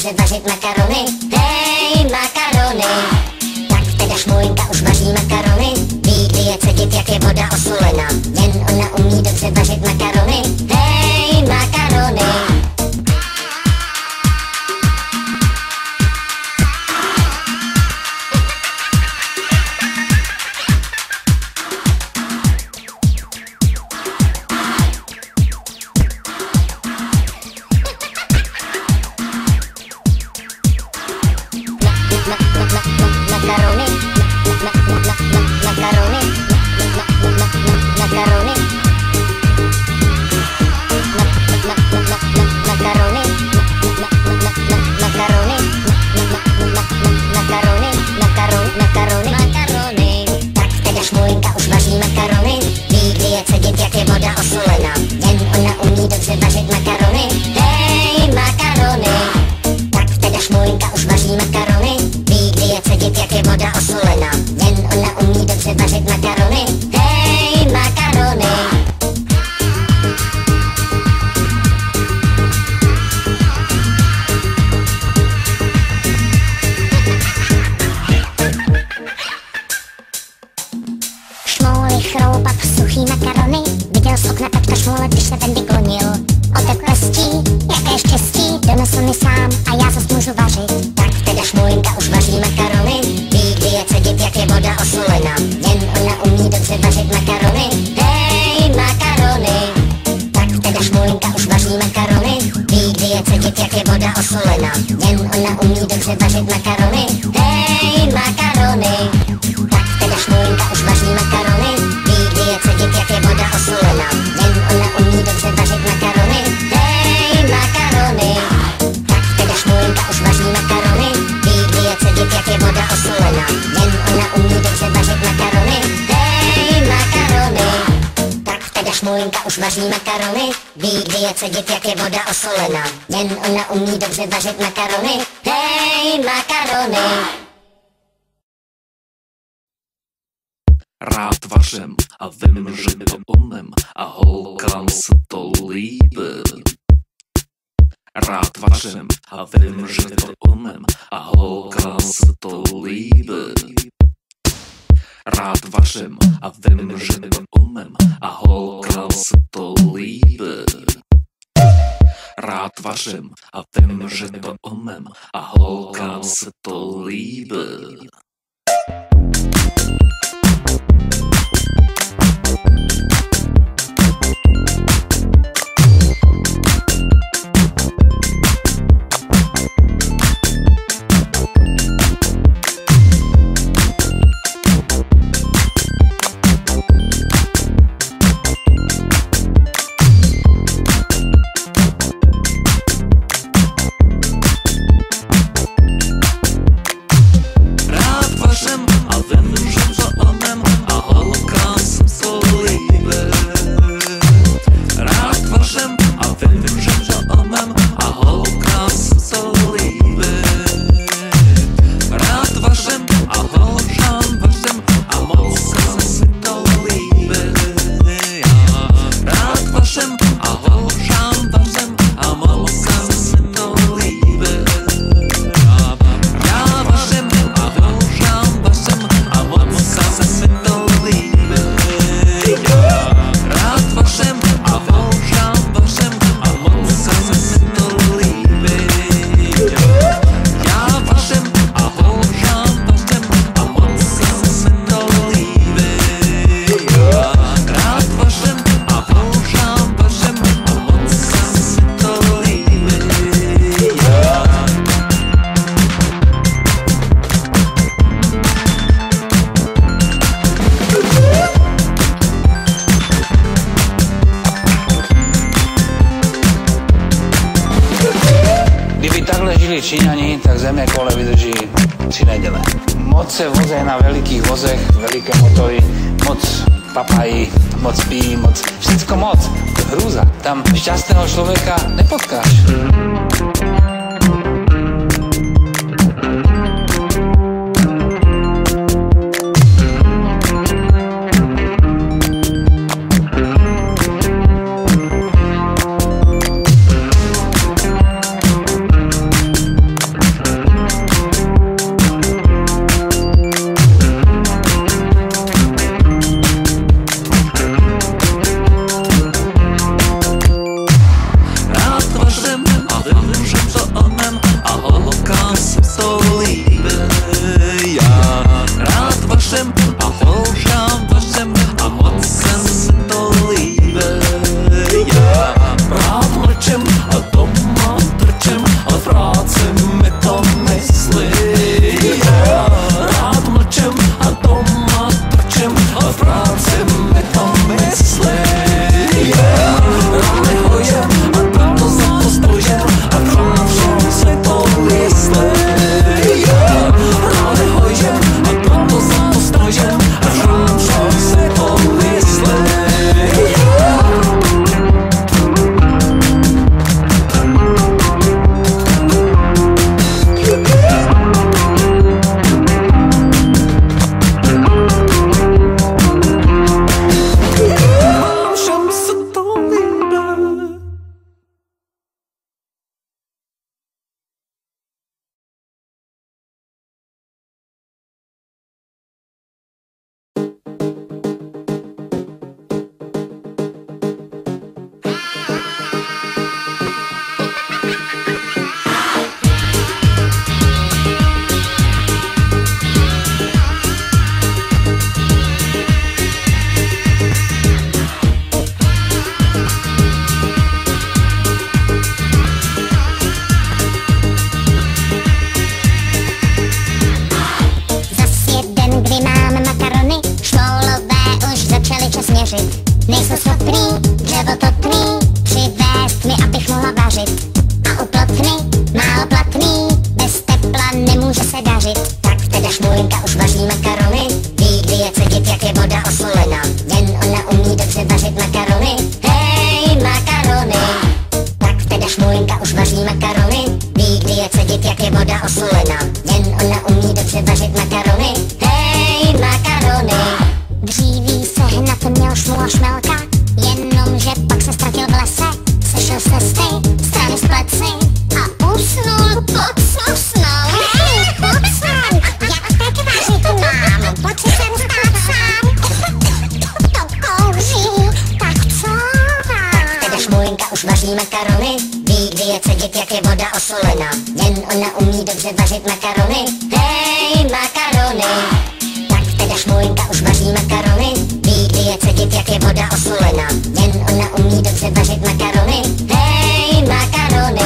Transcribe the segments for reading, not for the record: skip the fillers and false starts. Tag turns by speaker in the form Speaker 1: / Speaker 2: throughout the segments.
Speaker 1: dobře vařit makarony. Hej, makarony. Tak teda Šmulínka už vaří makarony. Ví, kdy je cedit, jak je voda osolena. Jen ona umí dobře vařit makarony. Hej, makarony. Makarony, makarony, makarony, makarony, makarony, makarony. Tak teda Šmulínka už vaří makarony. Ví, kdy je cedit, jak je voda osolena. Jen ona umí dobře vařit makarony. Hej, makarony. Tak teda Šmulínka už vaří makarony. Ví, kdy je cedit, jak je voda osolena. Jen ona umí dobře vařit makarony. Hej, makarony. Šmoly chroupat suchý makarony. Viděl z okna tatka Šmule, když se ten vyklonil. Otek pestí, jaké štěstí, donesl mi sám a já zas můžu vařit. Tak teda Šmulínka už vaří makarony. Ví, kdy je cedit, jak je voda osolena. Jen ona umí dobře vařit makarony. Hej, makarony. Tak teda Šmulínka už vaří makarony. Ví, kdy je cedit, jak je voda osolena. Jen ona umí dobře vařit makarony. Hej, makarony. Tak teda Šmulínka už vaří makarony. Ví, kdy je cedit, jak je voda osolena. Jen ona umí dobře vařit makarony. Hej, makarony. Tak teda Šmulínka už vaří makarony. Ví, kdy je cedit, jak je voda osolena. Jen ona umí dobře vařit makarony. Hej, makarony. Tak teda Šmulínka už vaří makarony. Ví, kdy je cedit, jak je voda osolena. Jen ona umí dobře vařit makarony. Hej, makarony.
Speaker 2: Rád vařím a vím, že to umím a holkám se to líbí. Rád vařím a vím, že to umím a holkám se to líbí. Rád vařím a vím, že to umím a holkám se to líbí. Rád vařím a vím, že to umím a holkám se to líbí.
Speaker 3: Číňani, tak země kole vydrží 3 neděle. Moc se vozí na velikých vozech, veliké motory, moc papají, moc pijí, moc, všecko moc. Hrůza. Tam šťastného člověka nepotkáš.
Speaker 1: makarony, ví, kdy je cedit, jak je voda osolena. Jen ona umí dobře vařit makarony, hej, makarony. Tak teda Šmulinka už vaří makarony, ví, kdy je cedit, jak je voda osolena. Jen ona umí dobře vařit makarony, hej, makarony. Dříví sehnat měl Šmula Šmelka, jenomže pak se ztratil v lese. Sešel se z té strany z pleci a usnul pod sosnou. Hej, pocán, jak teď vařit mám, pojď si sem stát sám. To kouří, tak co vám? Tak teda Šmulinka už vaří makarony, ví, kdy je cedit, jak je voda osolena. Jen ona umí dobře vařit makarony, hej, makarony. Tak teda Šmulinka už vaří makarony, ví, kdy je cedit, jak je voda osolena. Jen ona umí dobře vařit makarony, hej, makarony.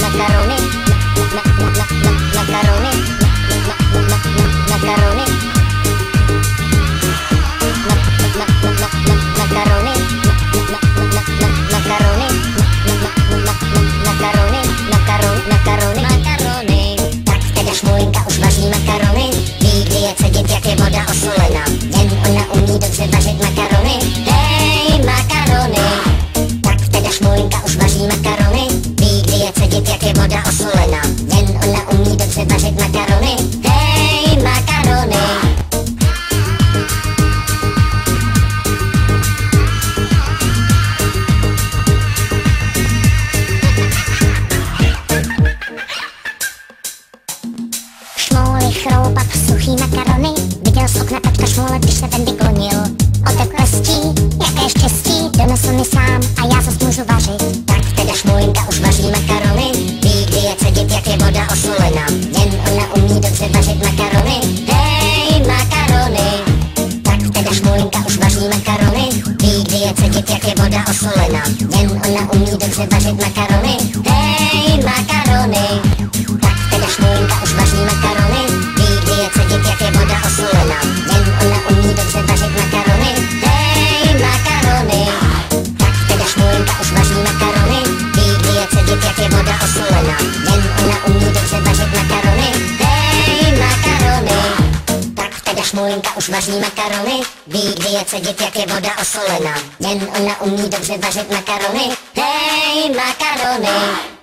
Speaker 1: Makarony, makarony, makarony, makarony, makarony, makarony. Tak teda Šmulinka už vaří makarony, ví, kdy je cedit, jak je voda osolena. Jen ona umí dobře vařit makarony, hej, makarony. Tak teda Šmulinka už vaří makarony, ví, kdy je cedit, jak je voda osolena. Jen ona umí dobře vařit makarony, hej, makarony. Šmouly chroupat suchý makarony, viděl z okna taťka Šmule, když se ten vyklonil. Otek lestí, jaké štěstí, donesl mi sám a já zas můžu vařit. Tak teda Šmulinka už vaří makarony, ví, kdy je cedit, jak je voda osolena. Jen ona umí dobře vařit makarony, hej, makarony. Tak teda Šmulinka už vaří makarony, ví, kdy je cedit, jak je voda osolena. Jen ona umí dobře vařit makarony, hej, makarony. Tak teda Šmulinka už vaří makarony, ví, kdy je cedit, jak je voda osolena. Jen ona umí dobře vařit makarony, hej, makarony. Tak teda Šmulinka už vaří makarony, ví, kdy je cedit, jak je voda osolena. Jen ona umí dobře vařit makarony, hej, makarony. Tak teda Šmulinka už vaří makarony, ví, kdy je cedit, jak je voda osolena. Jen ona umí dobře vařit makarony, hej, makarony.